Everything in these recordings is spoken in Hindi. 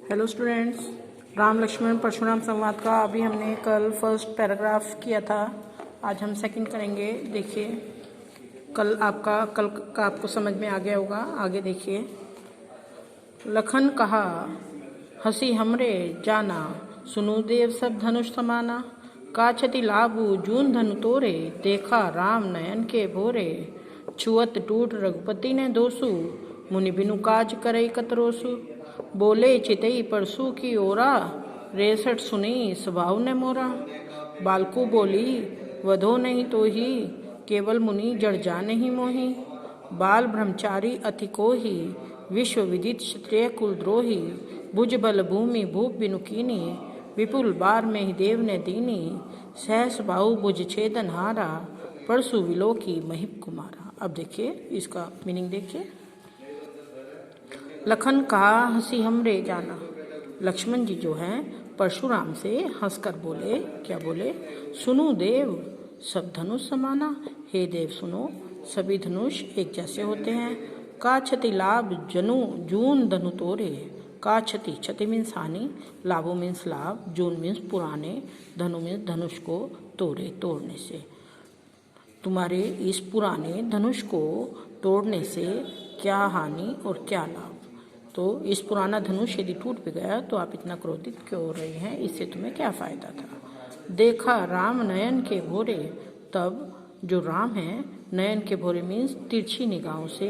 हेलो स्टूडेंट्स, राम लक्ष्मण परशुराम संवाद का अभी हमने कल फर्स्ट पैराग्राफ किया था। आज हम सेकंड करेंगे। देखिए, कल का आपको समझ में आ गया होगा। आगे देखिए। लखन कहा हंसी हमरे जाना, सुनु देव सब धनुष समाना। काछति लाबू जून धनु तोरे, देखा राम नयन के भोरे। छुअत टूट रघुपति ने दोसु, मुनि बिनु काज करई कतरोसु। बोले चितई परसु की ओरा, रेसठ सुनी स्वभाव ने मोरा। बालकू बोली वधो नहीं तो ही, केवल मुनि जड़ जा नहीं मोही। बाल ब्रह्मचारी अति को ही, विश्व विदित क्षत्रिय कुलद्रोही। भुज बल भूमि भूप बिनु कीनी, विपुल बार में ही देव ने दीनी। सहस बाहु भुज छेदन हारा, परसु विलोकी महिप कुमारा। अब देखिए इसका मीनिंग देखिए। लखन कहा हंसी हमरे जाना। लक्ष्मण जी जो हैं परशुराम से हंसकर बोले, क्या बोले? सुनो देव सब धनुष समाना। हे देव सुनो, सभी धनुष एक जैसे होते हैं। का क्षति लाभ जनु जून धनु तोरे। का क्षति, क्षति मीन्स हानि, लाभो मीन्स लाभ, जून मीन्स पुराने, धनु मीन्स धनुष को तोड़ने से। तुम्हारे इस पुराने धनुष को तोड़ने से क्या हानि और क्या लाभ? तो इस पुराना धनुष यदि टूट भी गया तो आप इतना क्रोधित क्यों हो रहे हैं? इससे तुम्हें क्या फायदा था? देखा राम नयन के भोरे। तब जो राम है नयन के भोरे मीन्स तिरछी निगाहों से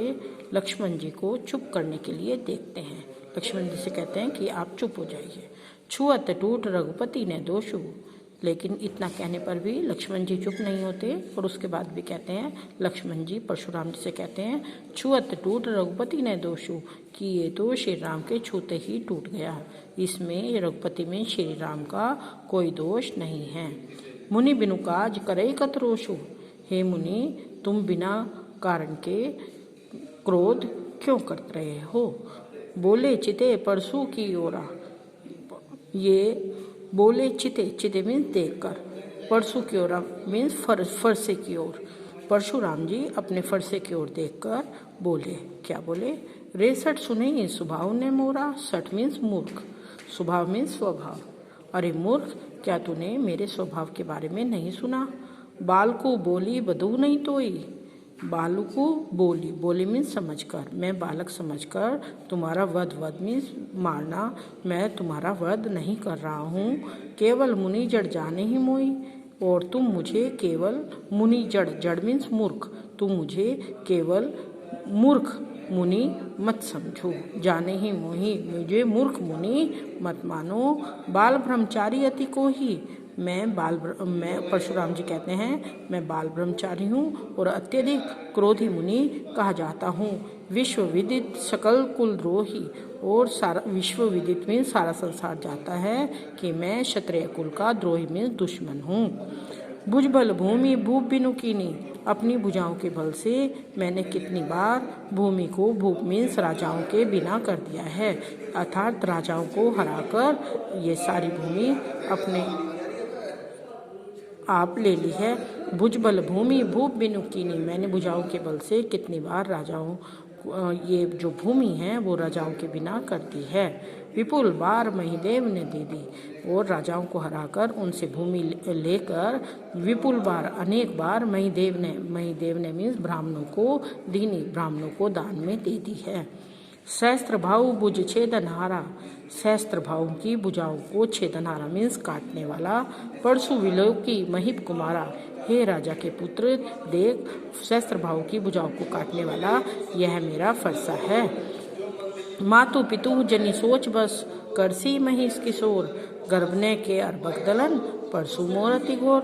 लक्ष्मण जी को चुप करने के लिए देखते हैं। लक्ष्मण जी से कहते हैं कि आप चुप हो जाइए। छुअत टूट रघुपति ने दोषु। लेकिन इतना कहने पर भी लक्ष्मण जी चुप नहीं होते और उसके बाद भी कहते हैं, लक्ष्मण जी परशुराम जी से कहते हैं, छुअत टूट रघुपति ने दोषु, कि ये तो श्री राम के छूते ही टूट गया। इसमें रघुपति में श्री राम का कोई दोष नहीं है। मुनि बिनु काज करे कतरोषु। हे मुनि, तुम बिना कारण के क्रोध क्यों कर रहे हो? बोले चिते परसु की ओरा। ये बोले चिते मीन्स देखकर, परसु की ओर मीन्स फरसे की ओर। परशुराम जी अपने फरसे की ओर देखकर बोले, क्या बोले? रेसठ सुने स्वभाव ने मोरा। सठ मीन्स मूर्ख, स्वभाव मीन्स स्वभाव। अरे मूर्ख, क्या तूने मेरे स्वभाव के बारे में नहीं सुना? बाल को बोली बधू नहीं तोई। बालू को बोली मीन्स समझकर, मैं बालक समझकर तुम्हारा वध मीन्स मारना, मैं तुम्हारा वध नहीं कर रहा हूँ। केवल मुनि जड़ जाने ही मोई। और तुम मुझे केवल मुनि जड़ मीन्स मूर्ख, तुम मुझे केवल मूर्ख मुनि मत समझो। जाने ही मोही, मुझे मूर्ख मुनि मत मानो। बाल ब्रह्मचारी अति को ही। मैं परशुराम जी कहते हैं, मैं बाल ब्रह्मचारी हूँ और अत्यधिक क्रोधी मुनि कहा जाता हूँ। विश्व विदित सकल कुलद्रोही। और सारा विश्व विदित में सारा संसार जाता है कि मैं क्षत्रिय कुल का द्रोही में दुश्मन हूँ। भुज बल भूमि भूप बिनु कीनी। अपनी भुजाओं के बल से मैंने कितनी बार भूमि को, भूप मीन्स राजाओं के बिना कर दिया है, अर्थात राजाओं को हराकर ये सारी भूमि अपने आप ले ली है। भुज बल भूमि भूप बिनु कीनी। मैंने भुजाओं के बल से कितनी बार राजाओं, ये जो भूमि है वो राजाओं के बिना करती है। विपुल बार महिदेव ने दे दी। और राजाओं को हराकर उनसे भूमि लेकर विपुल बार, अनेक बार महिदेव ने मीन्स ब्राह्मणों को दीनी, ब्राह्मणों को दान में दे दी है। सहस्त्र भाव भुज छेदनहारा। सहस्त्र भाव की भुजाओं को छेदनहारा मीन्स काटने वाला। परसु विलोकी महिप कुमारा। हे राजा के पुत्र, देख सहस्त्र भाव की भुजाओं को काटने वाला यह मेरा फरसा है। मातु पितु जनि सोच बस, करसी महिष किशोर। गर्भने के अर्भक दलन, परसु मोरति घोर।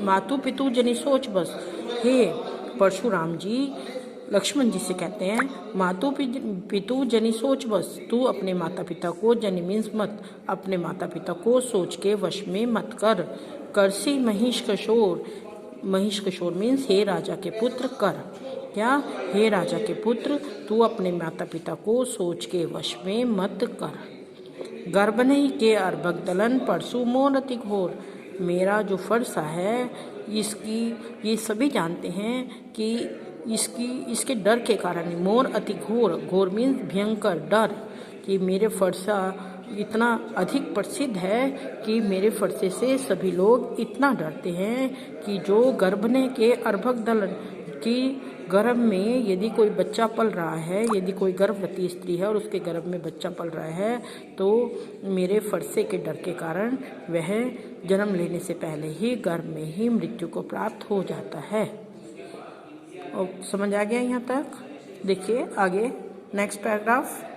मातु पितु जनि सोच बस। हे परशुराम जी लक्ष्मण जी से कहते हैं, मातु पितु जनि सोच बस। तू अपने माता पिता को, जनि मीन्स मत, अपने माता पिता को सोच के वश में मत कर। करसी महिष किशोर। महिष किशोर मीन्स हे राजा के पुत्र कर। क्या? हे राजा के पुत्र, तू अपने माता पिता को सोच के वश में मत कर। गर्भने के अर्भक दलन, परसु मोरति घोर। मेरा जो फरसा है इसकी ये सभी जानते हैं कि इसके डर के कारण, मोर अति घोर, घोर मीन्स भयंकर डर, कि मेरे फरसा इतना अधिक प्रसिद्ध है कि मेरे फरसे से सभी लोग इतना डरते हैं कि जो गर्भने के अर्भक दल की गर्भ में यदि कोई बच्चा पल रहा है, यदि कोई गर्भवती स्त्री है और उसके गर्भ में बच्चा पल रहा है, तो मेरे फरसे के डर के कारण वह जन्म लेने से पहले ही गर्भ में ही मृत्यु को प्राप्त हो जाता है। और समझ आ गया यहाँ तक? देखिए आगे नेक्स्ट पैराग्राफ।